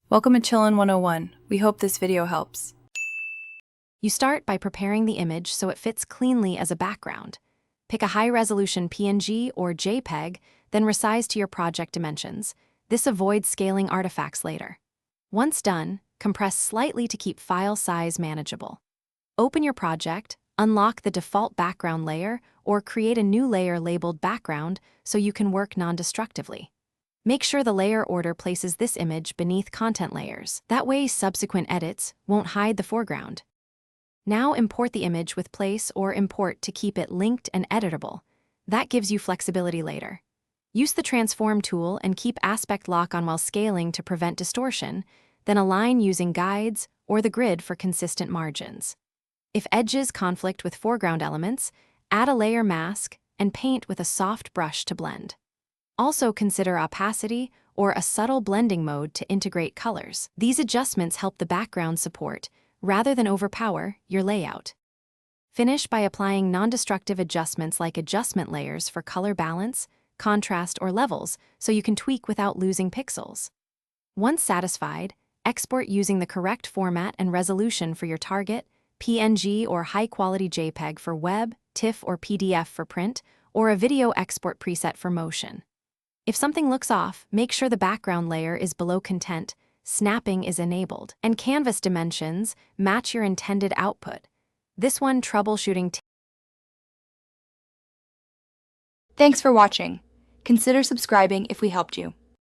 Welcome to Chillin' 101. We hope this video helps. You start by preparing the image so it fits cleanly as a background. Pick a high-resolution PNG or JPEG, then resize to your project dimensions. This avoids scaling artifacts later. Once done, compress slightly to keep file size manageable. Open your project, unlock the default background layer, or create a new layer labeled background so you can work non-destructively. Make sure the layer order places this image beneath content layers. That way, subsequent edits won't hide the foreground. Now import the image with place or import to keep it linked and editable. That gives you flexibility later. Use the transform tool and keep aspect lock on while scaling to prevent distortion, then align using guides or the grid for consistent margins. If edges conflict with foreground elements, add a layer mask and paint with a soft brush to blend. Also consider opacity or a subtle blending mode to integrate colors. These adjustments help the background support, rather than overpower, your layout. Finish by applying non-destructive adjustments like adjustment layers for color balance, contrast, or levels so you can tweak without losing pixels. Once satisfied, export using the correct format and resolution for your target, PNG or high-quality JPEG for web, TIFF or PDF for print, or a video export preset for motion. If something looks off, make sure the background layer is below content, snapping is enabled, and canvas dimensions match your intended output. This one troubleshooting. Thanks for watching. Consider subscribing if we helped you.